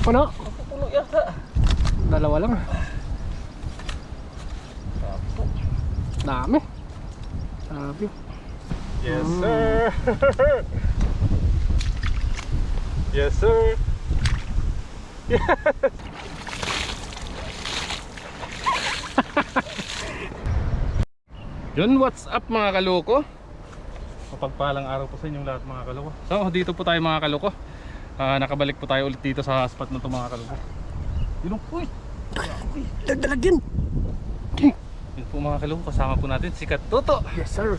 Puno? Puno yata. Dalawa lang. Dami. Sabi. Yes sir. Yes sir. Yun, what's up mga kaloko? Mapagpalang araw po sa inyong lahat mga kaloko. So dito po tayo mga kaloko. Nakabalik po tayo ulit dito sa spot na to mga kaloko. Yun po eh. Dagdalag yan. Yun po mga kaloko, kasama po natin si Katuto. Yes sir.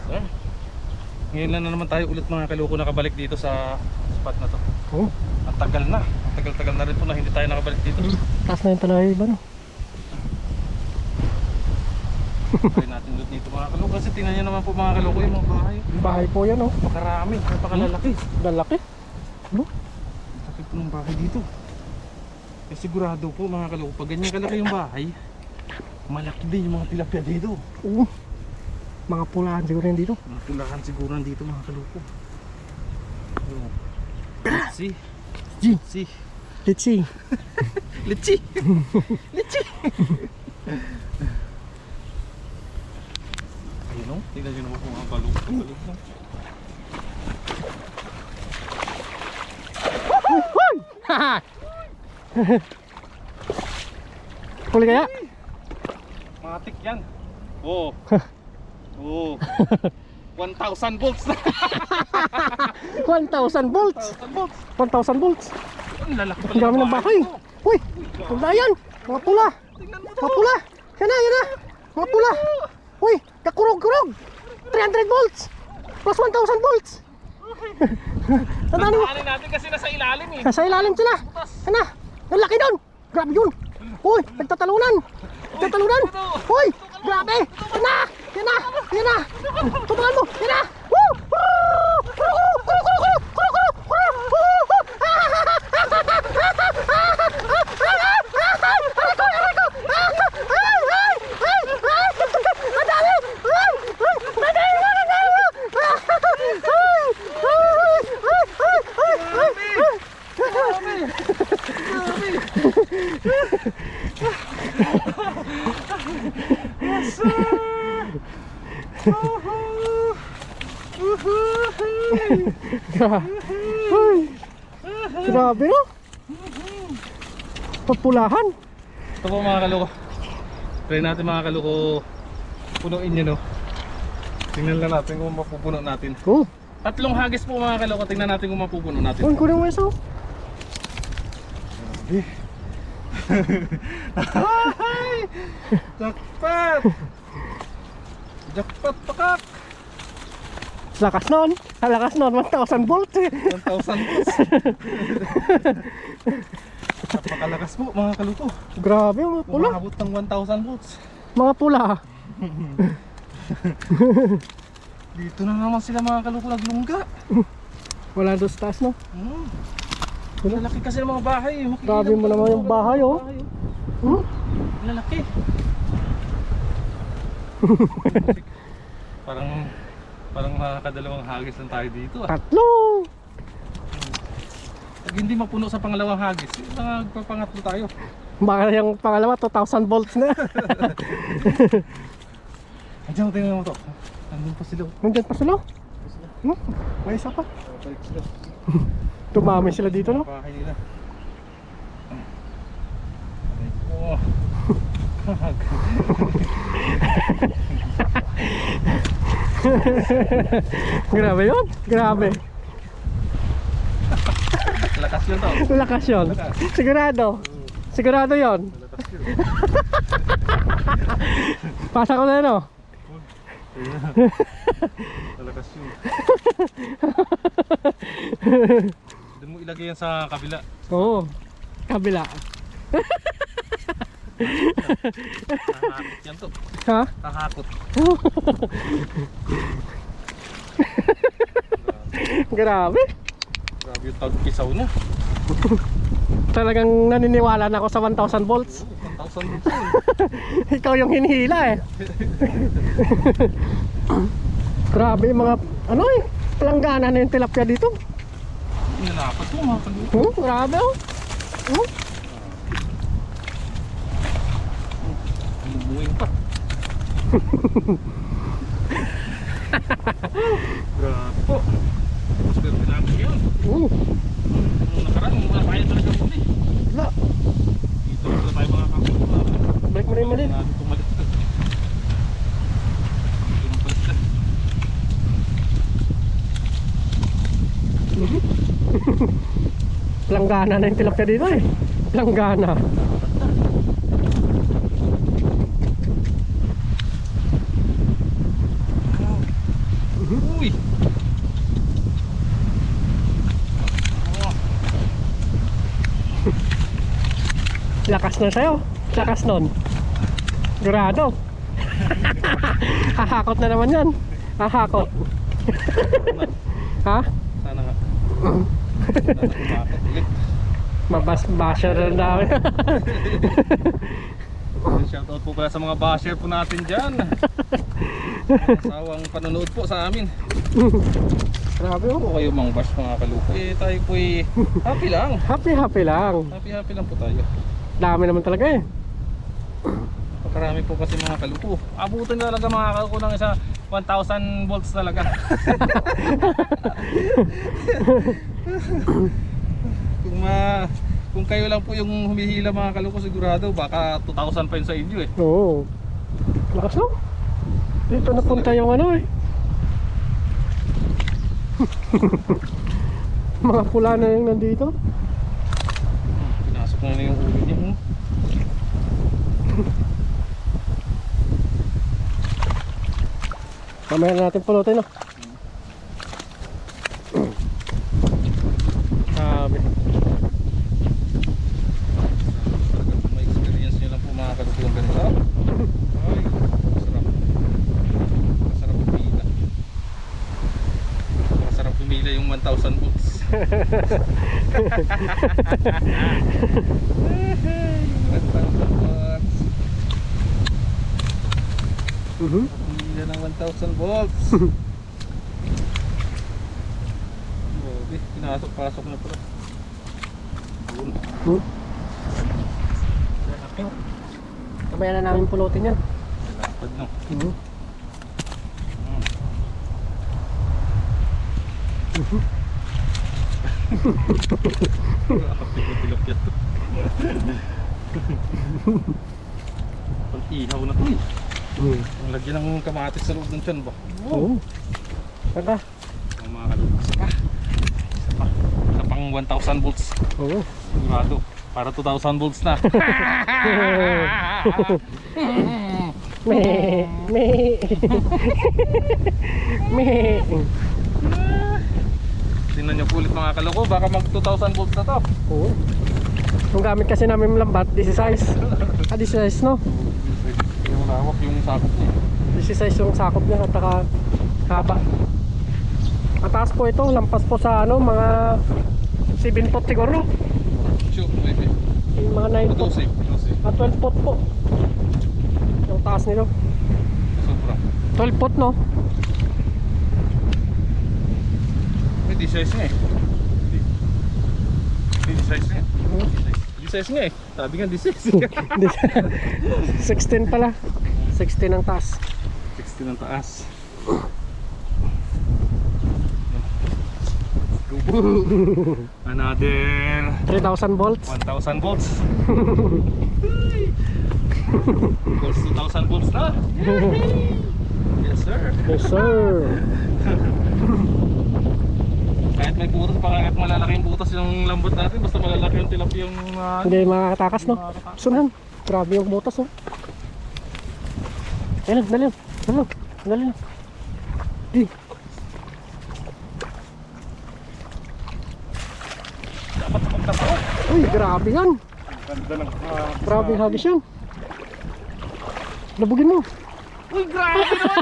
Ngayon lang na naman tayo ulit mga kaloko nakabalik dito sa spot na to. Oh. Ang tagal na. Ang tagal-tagal na rin po na hindi tayo nakabalik dito. Taas na yung talay ba no? Try natin ulit dito mga kaloko. Kasi tingnan nyo naman po mga kaloko yung mga bahay. Yung bahay po yan oh. Makarami, napakalalaki. Lalaki. No? Laki po ng bahay dito. Eh sigurado po mga kaloko, pag ganyan kalaki yung bahay, malaki din yung mga tilapia dito. Oo. Mga pulahan siguro yan dito. Mga tulahan siguro dito mga kaloko. Let's see. Let's see. Let's see. Let's see. Ayun o, tignan nyo naman po mga balog. Huli kaya? Matik yan. Oo. Oo. 1,000 volts na. 1,000 volts. 1,000 volts. 1,000 volts. Ang lalaki pala Ang dami ng bahay. Uy, pula yan. Mga pula. Tingnan mo to. Mga pula. Yan na, yan na. Mga pula. Uy, kakurog-kurog. 300 volts. Plus 1,000 volts. Ang dami mo. Tandaanin natin kasi nasa ilalim eh. Nasa ilalim sila. Yan na. Ang laki doon. Grabe yun. Uy, nagtatalunan. Nagtatalunan. Uy, grabe. Yan na. Yan na. Yan na. Tutukan mo. Yan na. Woo! Grabe no? Papulahan. Ito po mga kaloko. Try natin mga kaloko. Punuin nyo no. Tingnan lang natin kung mapupuno natin. Oh, 3 hagis po mga kaloko. Tingnan natin kung mapupuno natin. kunin mo isa. Ay! Jackpot! Jackpot pakak! Lakas nun. Lakas nun. 1,000 volts. 1,000 volts. Napakalakas po mga kaloko. Grabe mga pula. Umabot ng 1,000 volts. Mga pula. Dito na naman sila mga kaloko naglungga. Wala doon sa taas no? Lalaki kasi ng mga bahay. Grabe mo naman yung bahay oh. Lalaki. Parang makakadalawang hagis lang tayo dito ah. 3. Pag hindi mapuno sa pangalawang hagis, magpapangatlo tayo. Baka yung pangalawa 2,000 volts na. Andiyan mo, tingnan mo to. Nandun pa sila. Nandiyan pa sila. May isa pa. Balik sila. Tumami sila dito no? Bahay nila. Oh. Grabe yun. Grabe. Lakas yun to. Lakas yun. Sigurado. Sigurado yun. Lakas yun. Pasa ko na yun oh. Lakas yun. Doon mo ilagay yan sa kabila. Oo. Kabila. Tahakot yan to. Ha? Tahakot. Grabe. Grabe yung tagpisaw na. Talagang naniniwala na ako sa 1,000 volts. 1,000 volts yun. Ikaw yung hinihila eh. Grabe yung mga ano eh. Palanggana na yung tilapia dito. Nalapat mo mga kaloko. Grabe oh. Lasing pa. Grabe po. Swerte namin yun. Oo. Nung nakaraan, wala pa kayo talaga muli. Wala. Dito na tayo mga kakulupa. Balik mo na yung mali. Natin tumalit ka. Dito ng palit ka. Planggana na yung tilapia dito eh. Planggana. Uy! Lakas na sa'yo. Lakas nun. Grado. Hahakot na naman yan. Hahakot. Ha? Sana nga. Sana kumakot ulit. Mabas-basher na namin. Shoutout po pala sa mga basher po natin dyan. Sawang panonood po sa amin. Grabe oh. Po kayo mang bash mga kalupa. Eh tayo po happy lang. Happy lang. Happy lang po tayo. Dami naman talaga eh. Pakarami po kasi mga kalupo. Abutin talaga mga kalupo ng isa 1,000 volts talaga. Kung kayo lang po yung humihila mga kalupo, sigurado baka 2,000 pa yun sa inyo eh. Oo. Lakas no? Dito napunta yung ano eh. Mga pula na yung nandito. Pinasok na yung ulo niya. Mamaya na natin pulutin no. Sabi. May experience nyo lang po mga kalupo yung ganito. Ay, masarap. Masarap pumila. Masarap pumila yung 1,000 volts. Pumila ng 1,000 volts. Grabe, pinasok-pasok na pala. Yun. Mamaya na namin pulutin yan. Lapad no. Tilapia to. Pag-ihaw na to eh. Ang lagyan ng kamatis sa loob ng tiyan ba? Oo. Saka? Ang mga kalabas. Isa pa. Isa pang 1,000 volts. Oo. Sigurado. Para 2,000 volts na. Me. Tingnan nyo po ulit mga kaloko. Baka mag 2,000 volts na to. Oo. Yung gamit kasi namin lambat, 16. 16 no? Yung lawak yung sakop niya. 16 yung sakop niya at saka haba. Mataas po ito, lampas po sa ano, mga 7 foot siguro. Sure, maybe. Yung mga 9 foot. 12 foot po. Yung taas nito. Sobra. 12 foot no? May D-size nga eh. D-size nga. D-size nga eh. Sabi nga D-size. 16 pala. 16 ang taas. 16 ang taas. Another 3,000 volts. 1,000 volts. Volts 2,000 volts na. Yes sir. Yes sir. Kahit may butas pa, kahit malalaki yung butas yung lambot natin, basta malalaki yung tilapia yung Hindi makakatakas no? Sunan. Grabe yung butas oh. Dali lang. Dali lang. Di. dapat sa pagtatao. Uy, grabe yan. Ganda ng Grabe hagis yan. Labugin mo. uy, grabe naman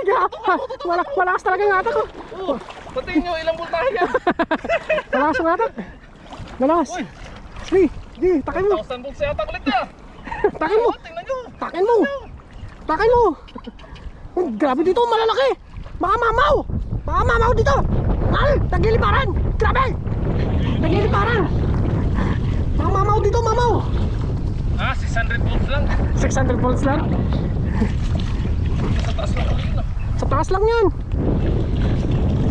yan. Ay, malakas talaga yung atak ko. Oh, patayin nyo, ilang voltahe yan. Malakas yung atak. Malakas. Uy. Sige, di, takin mo. 1,000 volts yata ulit na. Takin mo. Tingnan nyo. Takin mo. Takin mo. Uy, grabe dito, malalaki. Baka mamaw. Baka mamaw dito. Ay, nagliliparan. Grabe. Nagliliparan. Baka mamaw dito, mamaw. Ah, 600 volts lang. 600 volts lang? Sa taas lang. Sa taas lang yan.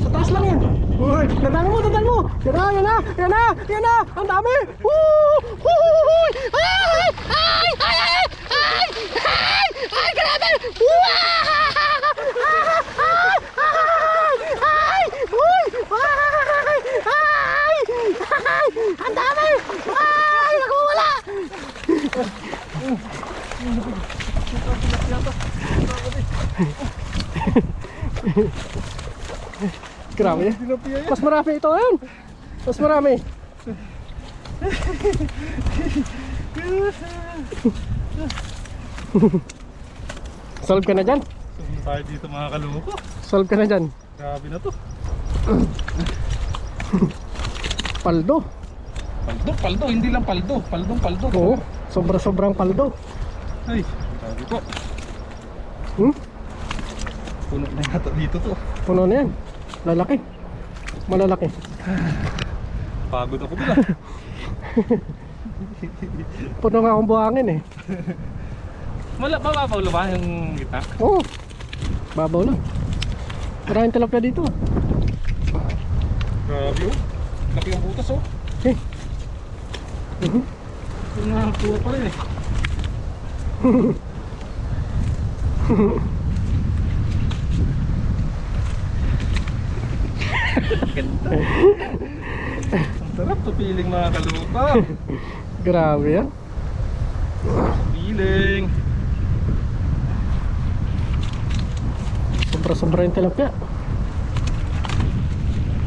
Sa taas lang yan. Uy, dadaan mo, dadaan mo. Yan na, yan na, yan na, yan na. Ang dami. Woo! Woo! Ay! Ay! Ay! Ay! Ay! Ay! Ay! Grabe! Wow! Ay! Ay! Uy! Ay! Ay! Ay! Ang dami! Ay! Nakuwala! Grabe. Mas marami ito yan. Mas marami. Solve ka na dyan. Saan tayo dito mga kaloko? Solve ka na dyan. Grabe na to. Paldo. Paldo, paldo. Hindi lang paldo. Paldong paldo. Oo. Sobrang paldo. Ay, sabi ko. Puno na yata dito to. Puno na yan. Lalaki. Malalaki. Pagod ako pala. Puno nga akong buhangin eh. Mababaw ba yung kita? Oo. Babaw lang. Maraming tilapia dito. Grabe oh. Laki ang butas oh. Okay. Yung nakakuha pa rin eh. Ganda. Ang sarap to feeling mga kalupa. Grabe yan. Feeling. Sobra yung tilapia.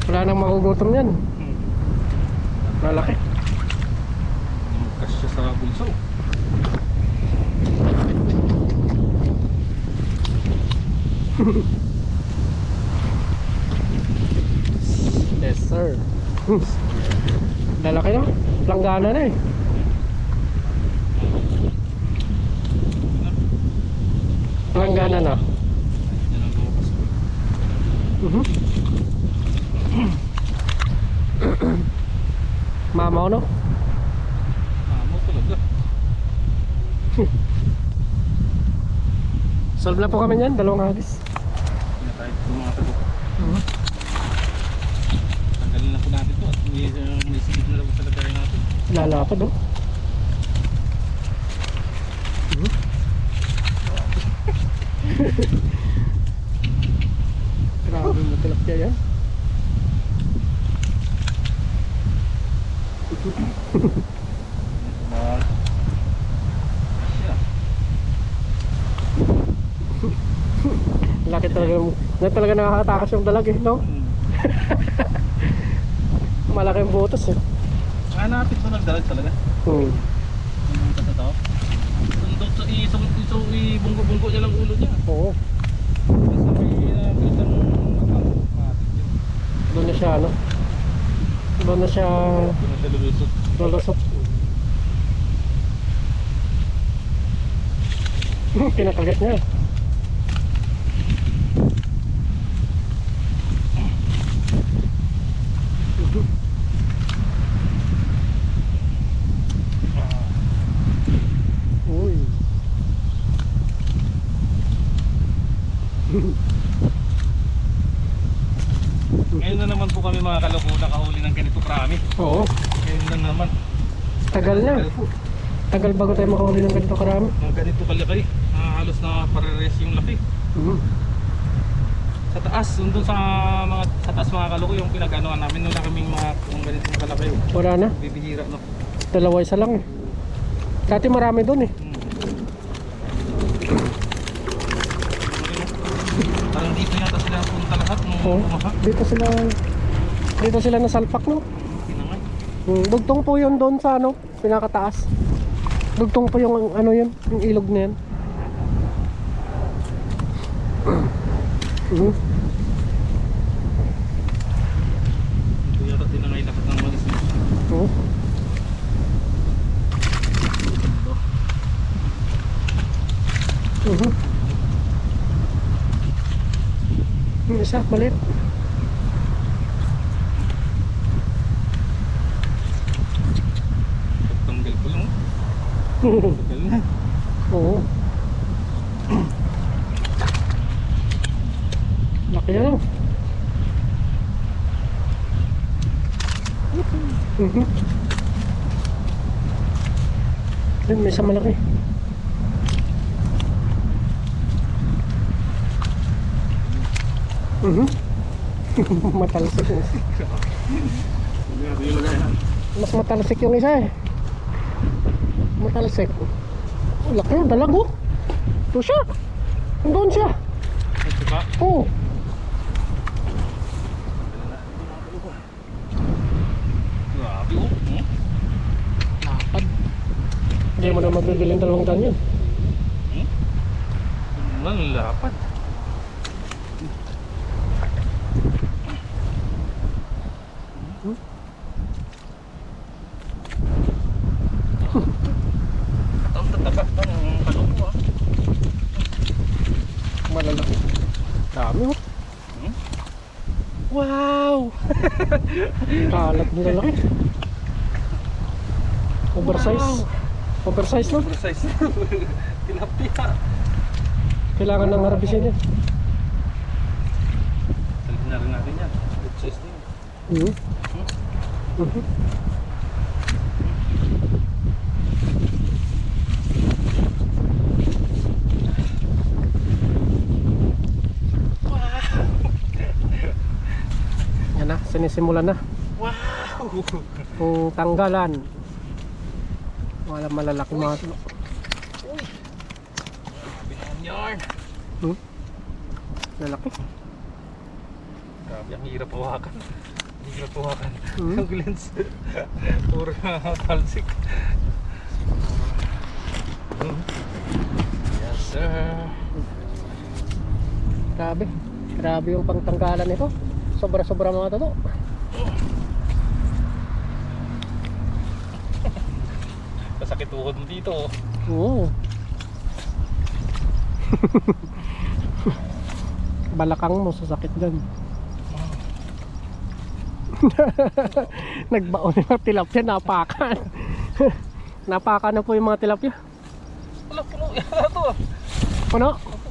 Wala nang magugutom yan. Lalaki. Kasya sa bulso. Yes sir. Lalaki na. Planggana na eh. Planggana na. Yan ang bukas. Mamaw no? Mo talaga. Solve na po kami niyan. Dalawang hagis. Yan tayo sa mga tago. Tanggalin na po natin to at may sigit na lang sa lagay natin. Lalapad oh. Grabe mo tilapia yan. Laki talaga. Yan talaga nakakatakas yung dalag eh, no? Malaki yung butas eh. Hanapin to nagdalag talaga. Hmm. Yung butas na to. Sundot sa ibunggo-bunggo niya lang ulo niya. Oo. Kasi may nakitang Doon na siya ano? Doon na siya doon na siya lulusot. lulusot. Pinakagat niya. Uy. Ngayon na naman po kami mga kaloko nakahuli ng ganito karami. Oo. Ngayon lang naman. Tagal na. Tagal bago tayo makahuli ng ganito karami. Ng ganito kalaki. Halos na pareres yung laki. Sa taas, doon sa taas mga kaloko yung pinag-anoan namin nung na kaming mga kung ganito kalaki. Wala na. Bibihira no. Dalawa isa lang eh. Dati marami doon eh. Parang dito yata sila punta lahat nung Oo. umaha. Dito sila nasalpak no. Pinangay. Dugtong po yun doon sa ano, pinakataas. Dugtong po yung ano yun, yung ilog na yan. Dito yata tinangay lahat ng malis nito. Oo. Yung isa, maliit. Pagtanggal ko lang. Tagal na. Oo. Laki yan. Ayun, may isa malaki. Matalsik yung isa. Mas matalsik yung isa eh. Matalsik. Oh, laki yung dalago. Ito siya. Doon siya. Ito ba? Oo. Grabe oh. Lapad. Hindi mo na mabibili ng 200 yan. Ang lapad. Ang tataba ng kaloko ah. Malalaki. Dami oh. Wow! Kalat ng lalaki. Oversize. Oversize no? Precise. Tilapia. Kailangan ng harbisin yan. Salhin na rin natin yan. Good size din. Yan na, sinisimulan na. Wow! Kung tanggalan. Wala malalaking mga ito. Grabe naman yarn. Lalaki. Grabe, ang hirap hawakan. Ang hirap hawakan. Hmm? Ang lens. Puro talsik. Yes sir. Grabe. Grabe yung pangtanggalan nito. Sobra-sobra mga ito. Kasakit tuhod mo dito oh. Oo. Balakang mo sasakit dyan. Nagbaon yung mga tilapia, napakan. Napakan na po yung mga tilapia. Wala, puno yata to. Puno?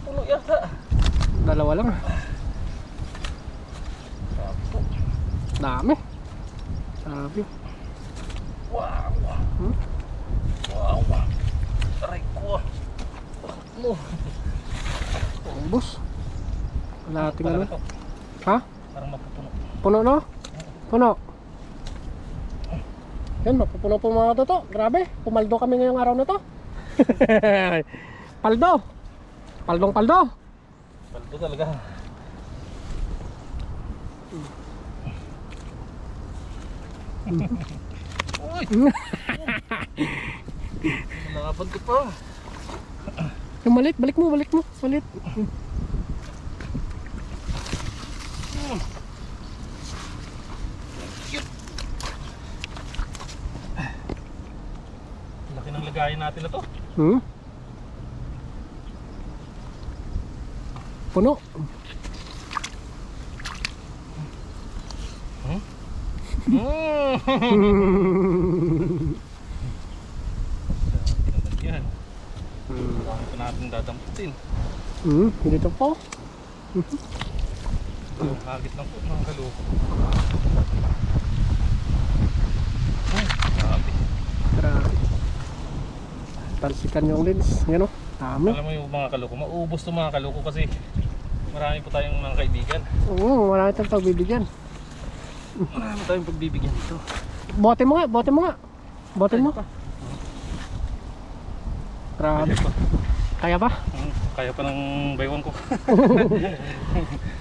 Puno yata. Dalawa lang. Sapo. Dami. Sabi. Wow. Hmm? Wow. Aray ko. No. Ubus. Wala ating ano. Ito. Ha? Parang mapupuno. Puno no? Puno. Yan, mapupuno po mga toto. Grabe, pumaldo kami ngayong araw na to. Paldo. Paldong paldo. Paldo talaga. Uy! Nalaban ko pa. Yung malit, balik mo. Malit. Laki ng lagayan natin na to. Puno. Yan. Dami pa natin dadamputin. Dito po. Hagit lang po ng kaloko. Grabe. Grabe. Talsikan yung lens. Yan o. Dami. Alam mo yung mga kaloko, maubos to mga kaloko kasi marami po tayong mga kaibigan. Oo, wala tayong pagbibigyan. Marami tayong pagbibigyan dito. Bote mo nga. Bote mo. Grabe. Kaya pa? Kaya pa ng baywang ko.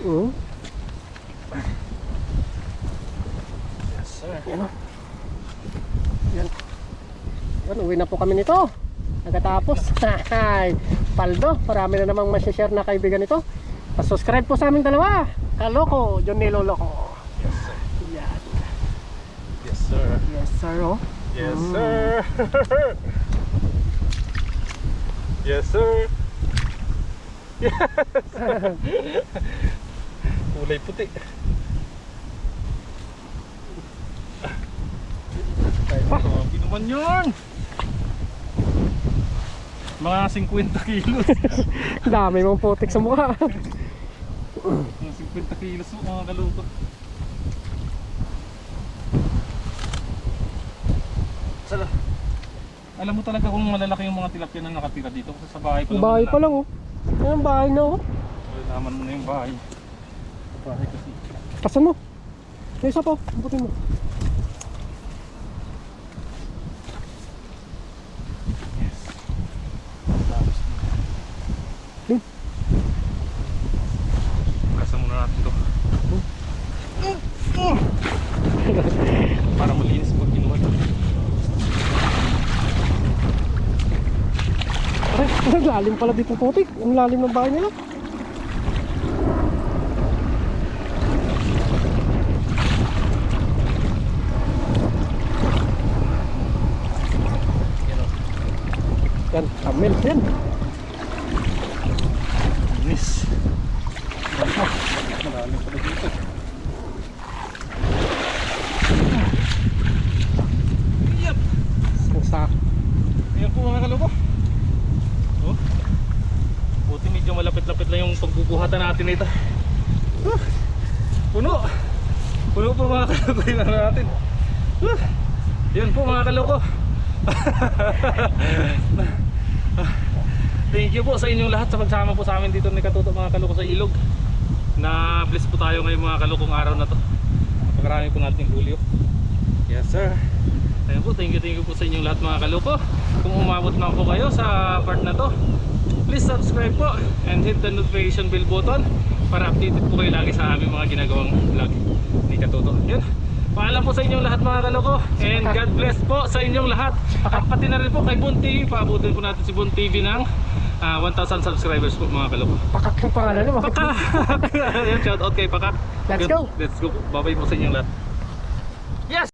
Oo. Yes sir. Yan o. Yan. Yan, uwi na po kami nito. Nagkatapos. Paldo. Marami na namang masishare na kaibigan nito. Subscribe po sa aming dalawa. Kaloko, John Niloloko. Yes sir. Yan. Yes sir. Yes sir oh. Yes sir. Yes sir. Yes. Kulay puti. Pa. Grabe naman yun. Mga 50 kilos. Dami mong putik sa mukha. Mga 50 kilos po mga kaloko. Sala. Alam mo talaga kung malalaki yung mga tilapia na nakatira dito kasi sa bahay pa lang. Bahay pa lang oh. Yan ang bahay na oh. Naman mo na yung bahay. Sa bahay kasi. Tasan mo. May isa pa oh. Amputin mo. Yes. Tapos Dun. Kasa muna natin ito. Para malinis pag kinuha ito. Ay, ang lalim pala dito putik. Ang lalim ng bahay nila. Yan, kamil. Yan. Linis. Malalim pala dito. Yep. Ang sak. Ayan po mga kaloko. Oh. Buti medyo malapit-lapit lang yung pagbubuhatan natin ito. Puno. Puno po mga kaloko yung ano natin. Yan po mga kaloko. Thank you po sa inyong lahat sa pagsama po sa amin dito ni Katuto mga kaloko sa ilog. Na bless po tayo ngayong mga kalokong araw na to. Napakarami po natin hulyo. Yes sir. Ayun po, thank you po sa inyong lahat mga kaloko. Kung umabot man po kayo sa part na to, please subscribe po and hit the notification bell button para updated po kayo lagi sa aming mga ginagawang vlog ni Katuto. Yun. Paalam po sa inyong lahat mga kaloko and God bless po sa inyong lahat. At pati na rin po kay Bon TV, paabutin po natin si Bon TV ng 1,000 subscribers po mga kaloko. Pakak yung pangalan mo. Pakak! Yan, shout out kay Pakak. Let's go! Let's go. Bye bye po sa inyong lahat. Yes!